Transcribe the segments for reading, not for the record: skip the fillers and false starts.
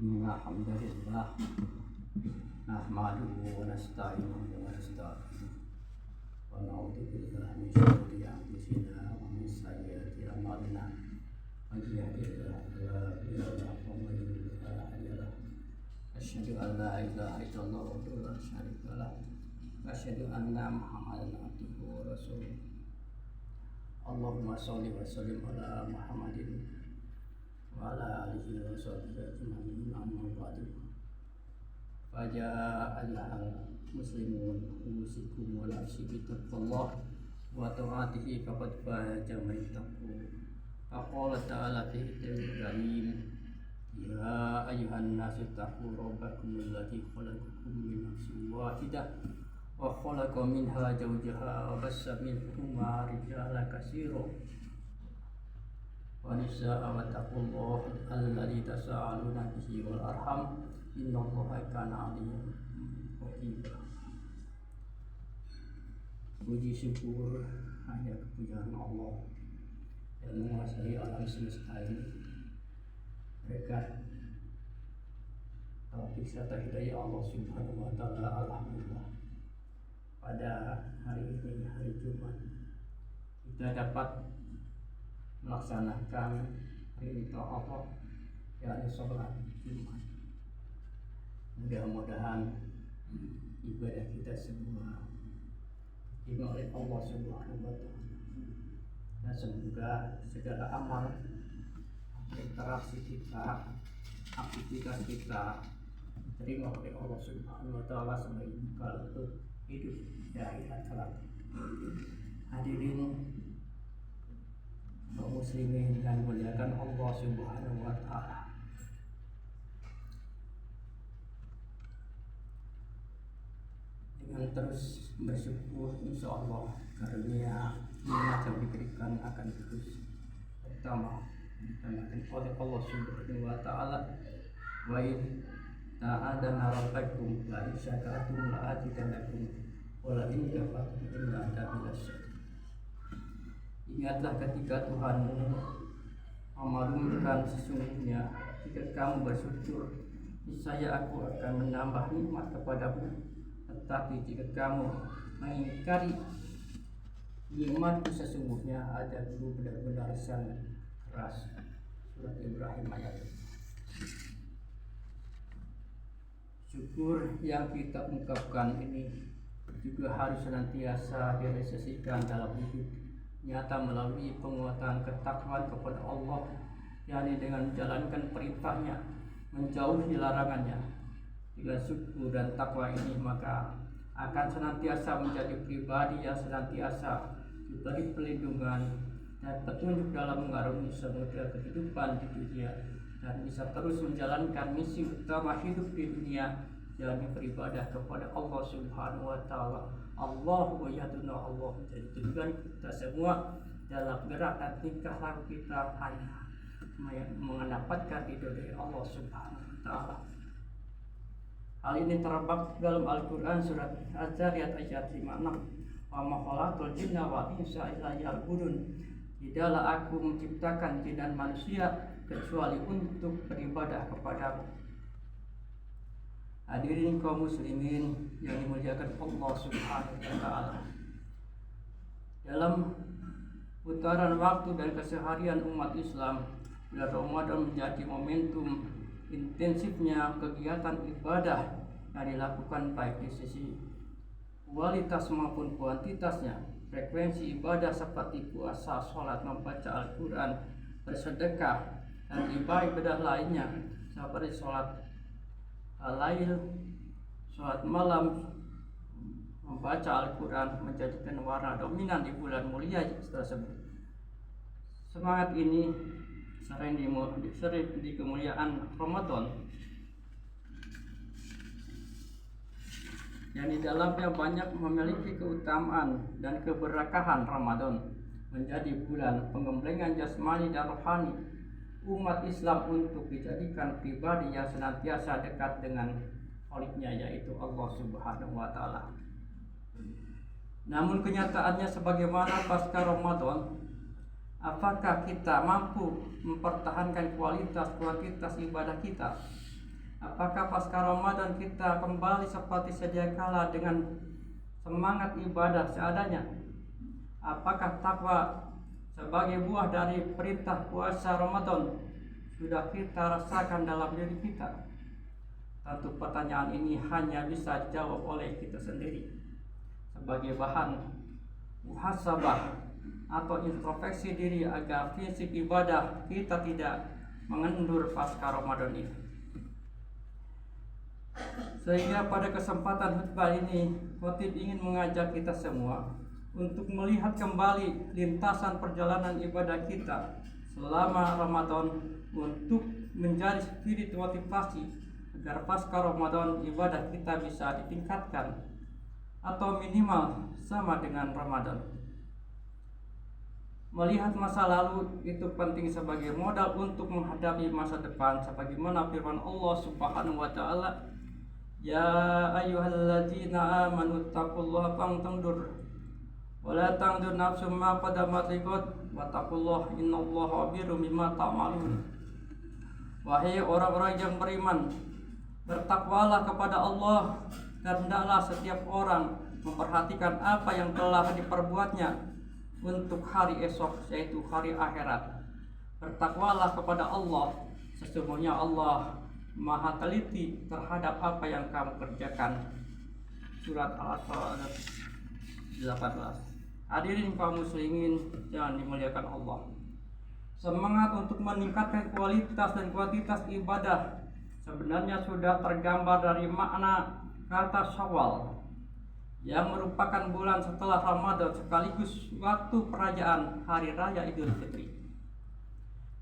إن الحمد لله نحمده ونستعينه ونستغفره ونعوذ بالله من شرور أنفسنا ومن سيئات أعمالنا من يهده الله فلا مضل له ومن يضلل فلا هادي له أشهد أن لا إله إلا الله وحده لا شريك له وأشهد أن محمدا عبده ورسوله اللهم صل وسلم على محمد وعلى آله وصحبه أجمعين أما بعد فيا أيها المسلمون أوصيكم ونفسي بتقوى الله وطاعته فقد فاز من اتقوا فقال تعالى في كتابه الكريم يا أيها الناس اتقوا ربكم الذي خلقكم من نفس واحدة وخلق منها زوجها وبث منهما رجالا كثيرا ونساء واتقوا الله الذي تساءلون به والأرحام إن الله كان عليكم رقيبا. Puji syukur hanya kepunyaan Allah yang menguasai alam semesta ini. Berkat taufik serta hidayah Allah Subhanahu wa taala, alhamdulillah pada hari ini, hari Jumat, kita dapat melaksanakan perintah Allah yakni sholat Jumat. Mudah-mudahan ibadah kita semua diterima oleh Allah Subhanahu wa taala, dan semoga segala amal, interaksi kita, aktivitas kita diterima oleh Allah Subhanahu wa taala sebagai bekal untuk hidup di akhirat kelak. Hadirin kaum muslimin yang dimuliakan Allah Subhanahu wa taala, dengan terus bersyukur insyaallah karunia nikmat yang diberikan akan terus pertama ditambahkan oleh Allah Subhanahu wa taala, wa in ta'adana rabbakum la in syakartum la azidannakum wa la in kafartum inna adzabi lasyadid. Ingatlah ketika Tuhanmu memalumkan sesungguhnya jika kamu bersyukur niscaya aku akan menambah nikmat kepadamu, tetapi jika kamu mengingkari nikmatku sesungguhnya azabku benar-benar sangat keras. Surat Ibrahim ayat 5. Syukur yang kita ungkapkan ini juga harus senantiasa direalisasikan dalam hidup nyata melalui penguatan ketakwaan kepada Allah, yakni dengan menjalankan perintahnya, menjauhi larangannya. Dengan syukur dan takwa ini maka akan senantiasa menjadi pribadi yang senantiasa diberi perlindungan dan petunjuk dalam mengarungi samudera kehidupan di dunia, dan bisa terus menjalankan misi utama hidup di dunia, yakni beribadah kepada Allah Subhanahu wa taala. Allahu yaduna, Allah menjadi tujuan kita semua dalam gerak dan tingkah laku kita hanya mendapatkan ridho dari Allah Subhanahu wa taala. Hal ini terdapat dalam Al-Quran surat Az-Zariyat ayat 56. Wa ma khalaqtul jinna wal insa illa liya'budun. Tidaklah aku menciptakan jin dan manusia kecuali untuk beribadah kepadamu. Hadirin kaum muslimin yang dimuliakan Allah Subhanahu wa taala, dalam putaran waktu dan keseharian umat Islam, bulan Ramadan menjadi momentum intensifnya kegiatan ibadah yang dilakukan baik di sisi kualitas maupun kuantitasnya. Frekuensi ibadah seperti puasa, sholat, membaca Al-Quran, bersedekah, dan ibadah lainnya seperti sholat lail, sholat malam, membaca Al-Quran menjadikan warna dominan di bulan mulia tersebut. Semangat ini sering di kemuliaan Ramadan, yang di dalamnya banyak memiliki keutamaan dan keberkahan. Ramadan menjadi bulan pengembangan jasmani dan rohani umat Islam untuk dijadikan pribadi yang senantiasa dekat dengan Khaliqnya, yaitu Allah Subhanahu wa taala. Namun kenyataannya sebagaimana pasca Ramadan, apakah kita mampu mempertahankan kualitas kuantitas ibadah kita? Apakah pasca Ramadan kita kembali seperti sedia kala dengan semangat ibadah seadanya? Apakah takwa sebagai buah dari perintah puasa Ramadan sudah kita rasakan dalam diri kita? Tentu pertanyaan ini hanya bisa dijawab oleh kita sendiri sebagai bahan muhasabah atau introspeksi diri agar fisik ibadah kita tidak mengendur pasca Ramadan ini. Sehingga pada kesempatan khutbah ini, khotib ingin mengajak kita semua untuk melihat kembali lintasan perjalanan ibadah kita selama Ramadan untuk menjadi spirit motivasi agar pasca Ramadan ibadah kita bisa ditingkatkan atau minimal sama dengan Ramadan. Melihat masa lalu itu penting sebagai modal untuk menghadapi masa depan, sebagaimana firman Allah Subhanahu wa taala, "Ya ayyuhalladzina amanu taqullaha fangtandur wa la tandur nafsum ma qaddamat liqad wa taqullaha innallaha khabirum bima ta'malun." Wahai orang-orang yang beriman, bertakwalah kepada Allah, dan hendaklah setiap orang memperhatikan apa yang telah diperbuatnya untuk hari esok, yaitu hari akhirat. Bertakwalah kepada Allah, sesungguhnya Allah Maha teliti terhadap apa yang kamu kerjakan. Surat Al-Asr 18. Hadirin kaum muslimin yang dimuliakan Allah, semangat untuk meningkatkan kualitas dan kuantitas ibadah sebenarnya sudah tergambar dari makna kata Syawal yang merupakan bulan setelah Ramadan sekaligus waktu perayaan Hari Raya Idul Fitri.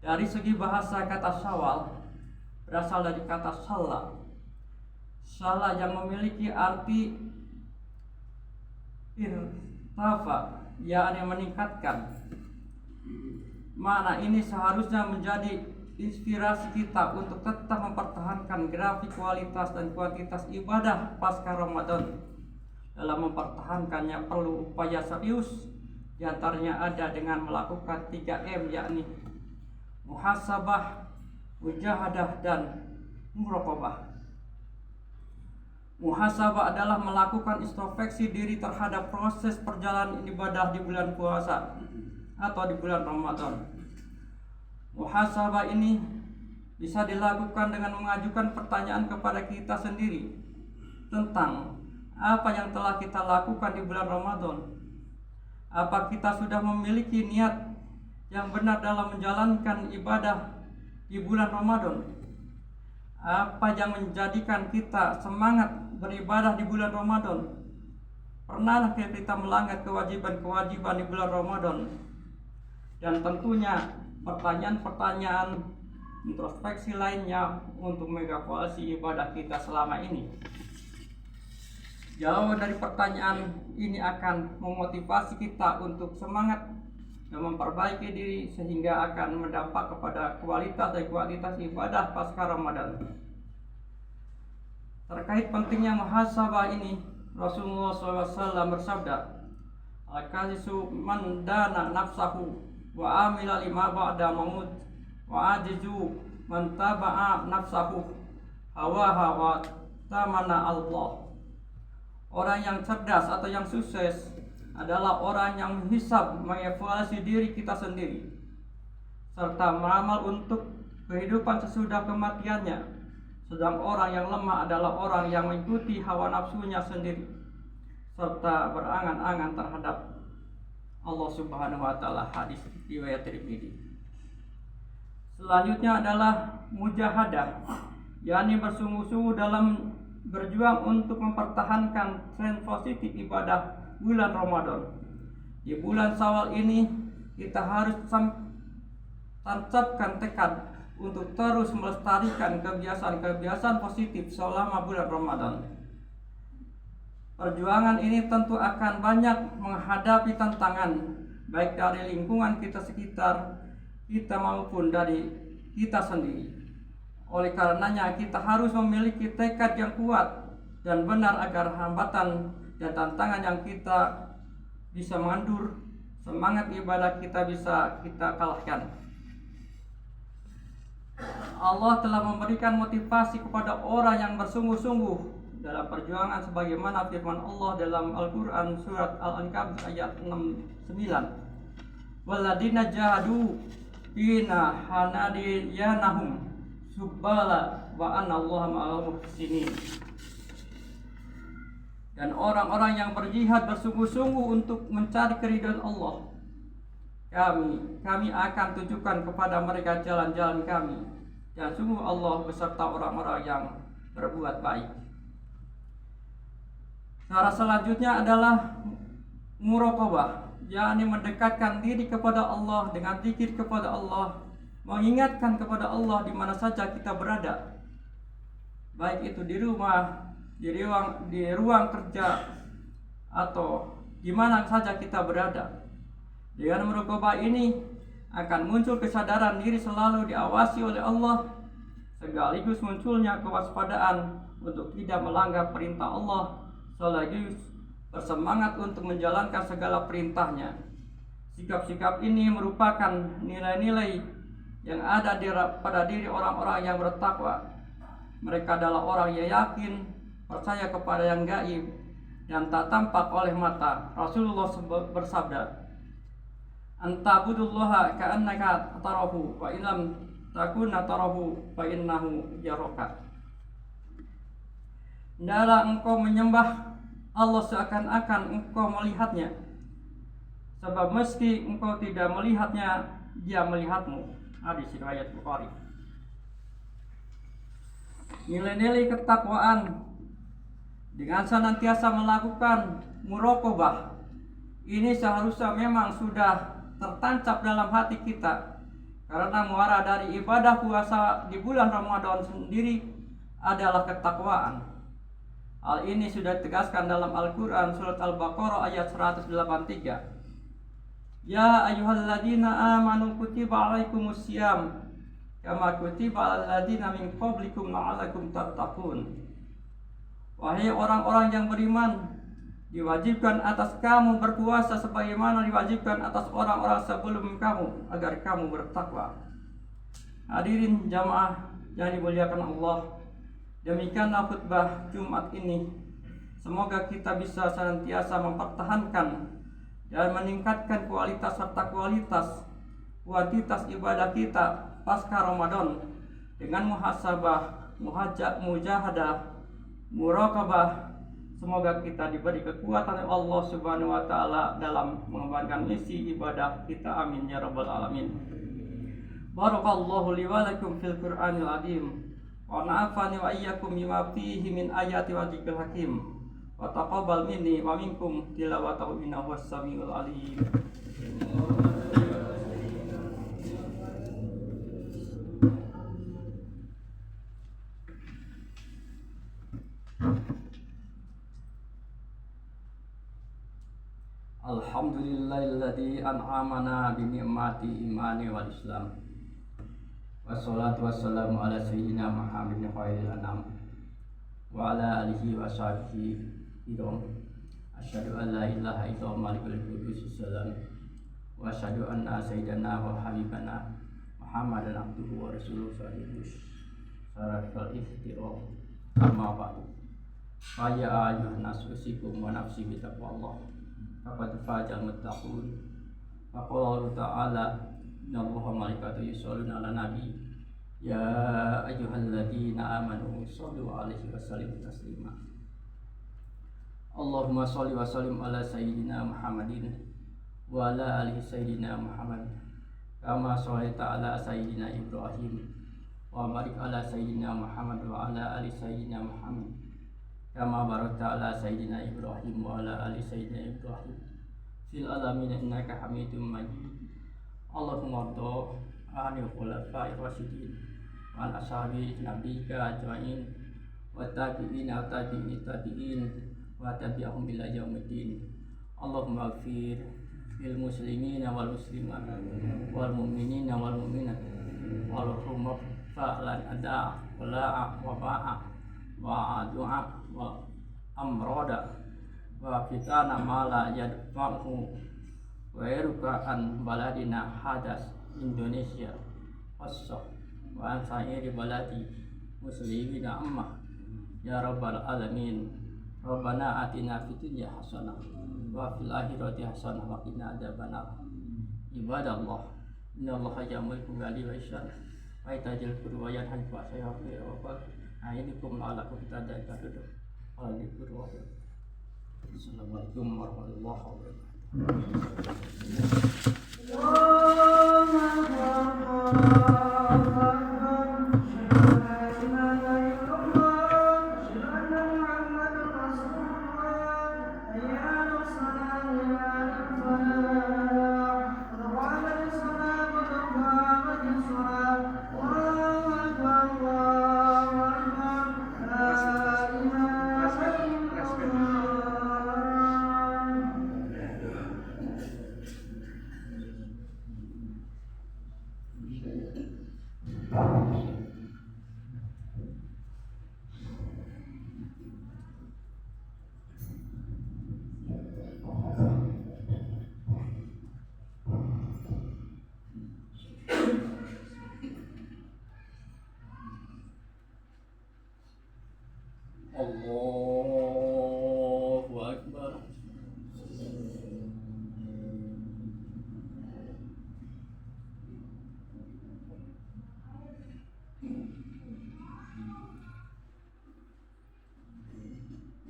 Dari segi bahasa, kata Syawal berasal dari kata salah. Salah yang memiliki arti irtafa, yakni meningkatkan. Makna ini seharusnya menjadi inspirasi kita untuk tetap mempertahankan grafik kualitas dan kuantitas ibadah pasca Ramadan. Dalam mempertahankannya perlu upaya serius, diantaranya ada dengan melakukan 3M, yakni muhasabah, mujahadah, dan muraqabah. Muhasabah adalah melakukan introspeksi diri terhadap proses perjalanan ibadah di bulan puasa atau di bulan Ramadan. Muhasabah ini bisa dilakukan dengan mengajukan pertanyaan kepada kita sendiri tentang apa yang telah kita lakukan di bulan Ramadan. Apa kita sudah memiliki niat yang benar dalam menjalankan ibadah di bulan Ramadan? Apa yang menjadikan kita semangat beribadah di bulan Ramadan? Pernahkah kita melanggar kewajiban-kewajiban di bulan Ramadan? Dan tentunya pertanyaan-pertanyaan introspeksi lainnya untuk mengevaluasi ibadah kita selama ini. Jauh dari pertanyaan ini akan memotivasi kita untuk semangat dan memperbaiki diri sehingga akan berdampak kepada kualitas dan kuantitas ibadah pasca Ramadan. Terkait pentingnya muhasabah ini, Rasulullah SAW bersabda, "Al-kazisu man dana nafsahu wa amila lima ba'da maut wa ajizu man taba'a nafsahu hawaha wa tamana Allah." Orang yang cerdas atau yang sukses adalah orang yang menghisab, mengevaluasi diri kita sendiri serta meramal untuk kehidupan sesudah kematiannya. Sedang orang yang lemah adalah orang yang mengikuti hawa nafsunya sendiri serta berangan-angan terhadap Allah Subhanahu wa taala. Hadis riwayat Tirmidzi. Selanjutnya adalah mujahadah, yakni bersungguh-sungguh dalam berjuang untuk mempertahankan tren positif ibadah bulan Ramadan. Di bulan Syawal ini kita harus tancapkan tekad untuk terus melestarikan kebiasaan-kebiasaan positif selama bulan Ramadan. Perjuangan ini tentu akan banyak menghadapi tantangan baik dari lingkungan kita sekitar kita maupun dari kita sendiri. Oleh karenanya kita harus memiliki tekad yang kuat dan benar agar hambatan dan tantangan yang kita bisa mengendur, semangat ibadah kita bisa kita kalahkan. Allah telah memberikan motivasi kepada orang yang bersungguh-sungguh dalam perjuangan sebagaimana firman Allah dalam Al-Quran surat Al-Ankabut ayat 69. Waladina jahadu fina hanadiyanahum subbala wa anallaha ma'al muhsinin. Dan orang-orang yang berjihad bersungguh-sungguh untuk mencari keridhaan Allah, kami akan tunjukkan kepada mereka jalan-jalan kami, dan sungguh Allah beserta orang-orang yang berbuat baik. Cara selanjutnya adalah muraqabah, yakni mendekatkan diri kepada Allah dengan zikir kepada Allah, mengingatkan kepada Allah di mana saja kita berada, baik itu di rumah, di ruang kerja, atau di mana saja kita berada. Dengan muraqabah ini akan muncul kesadaran diri selalu diawasi oleh Allah, sekaligus munculnya kewaspadaan untuk tidak melanggar perintah Allah, sekaligus bersemangat untuk menjalankan segala perintahnya. Sikap-sikap ini merupakan nilai-nilai yang ada pada diri orang-orang yang bertakwa. Mereka adalah orang yang yakin, percaya kepada yang gaib dan tak tampak oleh mata. Rasulullah bersabda, "Antabudullaha ka'annaka tarahu wa illam takuna tarahu fa innahu yaraka." Hendaklah engkau menyembah Allah seakan-akan engkau melihatnya, sebab meski engkau tidak melihatnya, Dia melihatmu. Hadis riwayat Bukhari. Nilai-nilai ketakwaan dengan senantiasa melakukan muraqabah ini seharusnya memang sudah tertancap dalam hati kita, karena muara dari ibadah puasa di bulan Ramadan sendiri adalah ketakwaan. Hal ini sudah ditegaskan dalam Al-Quran surat Al-Baqarah ayat 183. Ya ayyuhalladzina amanu kutiba alaikumus syiyam kama kutiba alal ladzina min qablikum la'allakum tattaqun. Wahai orang-orang yang beriman, diwajibkan atas kamu berpuasa sebagaimana diwajibkan atas orang-orang sebelum kamu agar kamu bertakwa. Hadirin jamaah yang dimuliakan Allah, demikianlah khutbah Jumat ini. Semoga kita bisa senantiasa mempertahankan dan meningkatkan kualitas serta kuantitas ibadah kita pasca Ramadan dengan muhasabah, mujahadah, muraqabah. Semoga kita diberi kekuatan oleh Allah Subhanahu wa taala dalam mengembangkan misi ibadah kita. Amin ya rabbal alamin. Barakallahu li wa lakum fil Qur'anil azim. Wa na'afani wa iyyakum bima fihi min ayati wa dzikril hakim. Wa taqabbal minni wa minkum tilawatahu innahu was-sami'ul alim. Alhamdulillahilladzi an'amana bi ni'mati imani wal islam. Wassalatu wassalamu ala sayyidina Muhammadin khairil anam wa ala alihi wa sahbihi kiram. Asyhadu an la ilaha illallah malikul qudus salam wa asyhadu anna sayyidana wa habibana Muhammadan abduhu wa rasuluhu sallallahu syarafal ihtiram. Amma ba'du. Fa ya ayyuhan nas usikum wa nafsi bi taqwallah. Faqad fazal muttaqun. Faqala ta'ala innallaha malaikatahu yusholluna 'alan nabi ya ayyuhalladzina amanu shallu 'alaihi wa sallimu taslima. Allahumma shalli wa sallim ala sayyidina Muhammadin wa ala alihi sayyidina Muhammad kama shallaita ala sayyidina Ibrahim wa barik ala sayyidina Muhammad wa ala ali sayyidina Muhammad kama barakta ala sayyidina Ibrahim wa ala ali sayyidina Ibrahim fil alamin innaka Hamidum Majid. Allahumma ardo anil khulafa'ir rasyidin wa an ashabi nabiyika ajma'in wa tabi'ina tabi'in wa tabi'ahum ila yaumiddin. Allahumma ighfir lil muslimina wal muslimat wal mu'minina wal mu'minat wal rumah fa'lan ada wala wa ba'a wa du'a wa amroda wa fitana mala yadfa'u wa iruka an baladina hadas Indonesia wassah wa an sa'iri baladi muslimina amma ya rabbal alamin. Rabbana atina fid dunya hasanah wa fil akhirati hasanah wa qina adzabannar. Ibadallah, innallaha ya'muru bil 'adli wal ihsan wa ita'i dzil qurba wa yanha 'anil fahsya'i wal munkari wal baghi ya'idukum la'allakum tadhakkarun. Assalamualaikum warahmatullahi Allahu Akbar.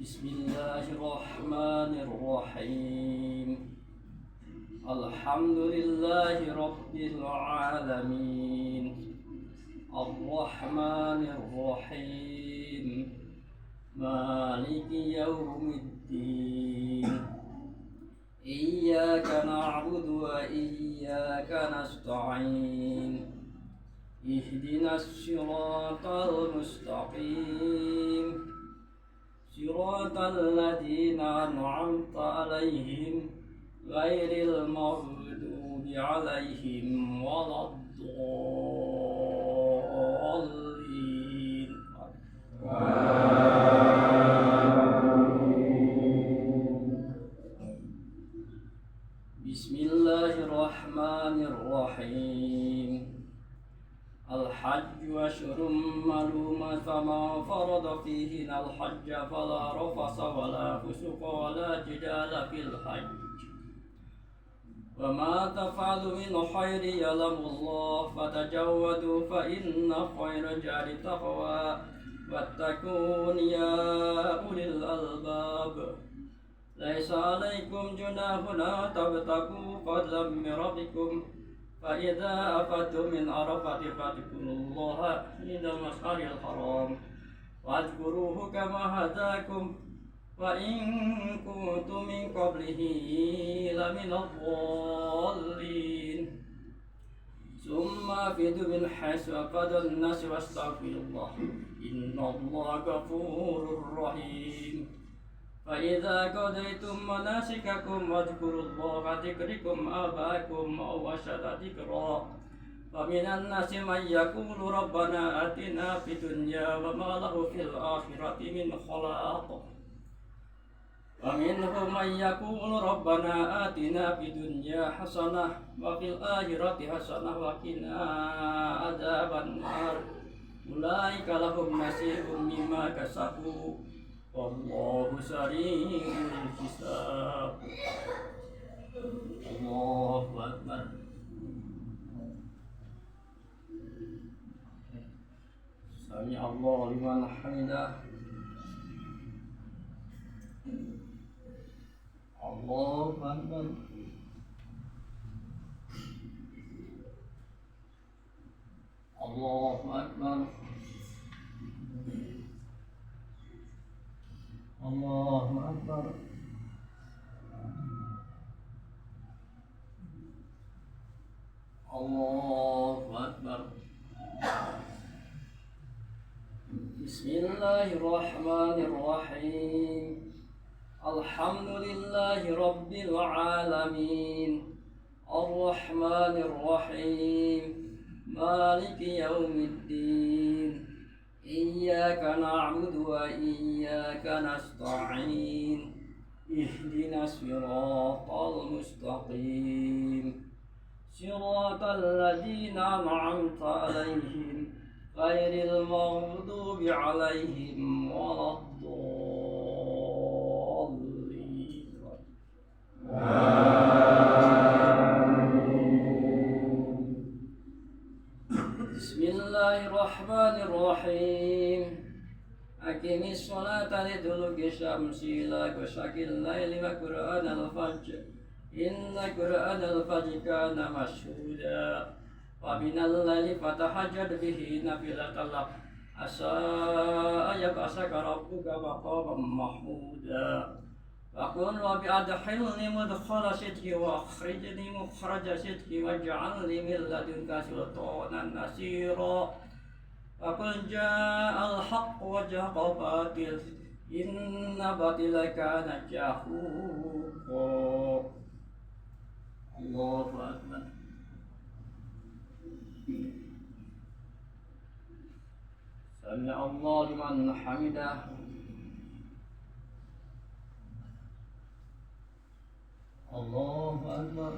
Bismillahirrahmanirrahim. Alhamdulillahi rabbil alamin. Ar-Rahmanir-Rahim. Maliki yaumiddin. Iyyaka na'budu wa iyyaka nasta'in. Ihdinas siratal mustaqim. Siratal ladzina an'amta 'alaihim ghairil maghdubi 'alaihim waladdallin. Bismillahirrahmanirrahim. Al-hajju ashhurun ma'lumat faman farada fihinal hajja fala rafasa wala fusuqa wala jidala fil hajj. Wa ma taf'alu min khairin ya'lamullahu fatajawwadu fa inna khayra zadi taqwa wattaqun ya ulil albab. Laisa 'alaikum junahun an tabtaghu fadlan min rabbikum fa idza afattum min arafati fadhkurullaha indal mash'aril haram wadhkuruhu kama hadakum wa in kuntum min qablihi laminadh dhallin. Summa fidu min haythu afada an-nas wastaghfirullah innallaha ghafurur rahim. Fa idza qadaytum manasikakum wadhkurullaha dzikrikum abaakum aw ashadda dzikra. Wa minan nasi may yaqulu rabbana atina fid dunya wa ma lahu fil akhirati min khalaq. Wa minhum may yaqulu rabbana atina fid dunya hasanah wa fil akhirati hasanah wa qina adzabannar. Ulaika lahum nasibun mimma kasabu. Wallahu sari'ul hisab. Allahu Akbar. Sami Allahu liman hamidah. Allahu Akbar. Allahu Akbar. Allahu Akbar. Allahu Akbar. Bismillahirrahmanirrahim. Alhamdulillahi rabbil alamin. Ar-Rahmanir-Rahim. Maliki yaumiddin. Iyyaka na'budu wa iyyaka nasta'in. Ihdinas siratal mustaqim. صراط الذين أنعمت عليهم غير المغضوب عليهم ولا الضالين. بسم الله الرحمن الرحيم. أقم الصلاة لدلوك الشمس إلى غسق الليل وقرآن الفجر إن قرآن الفجر كان مشهودا ومن الليل فتهجد به نافلة لك عسى أن يبعثك ربك مقاما محمودا وقل رب أدخلني مدخل صدق وأخرجني مخرج صدق واجعل لي من لدنك سلطانا نصيرا وقل جاء الحق وزهق الباطل إن الباطل كان زهوقا. الله أكبر. سمع الله لمن حمده. الله أكبر.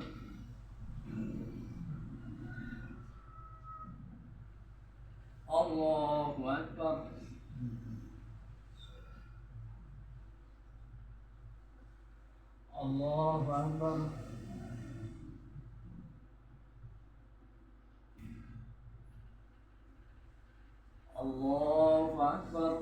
الله أكبر. الله أكبر. الله أكبر.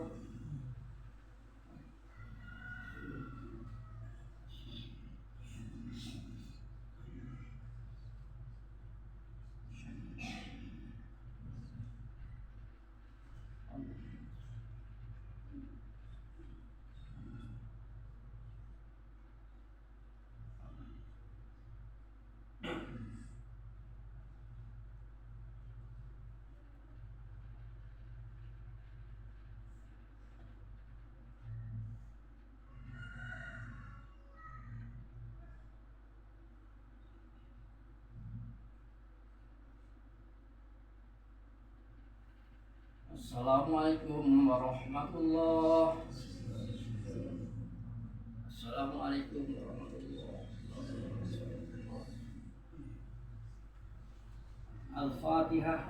Assalamualaikum warahmatullahi wabarakatuh. Assalamualaikum warahmatullahi wabarakatuh. Al-Fatihah.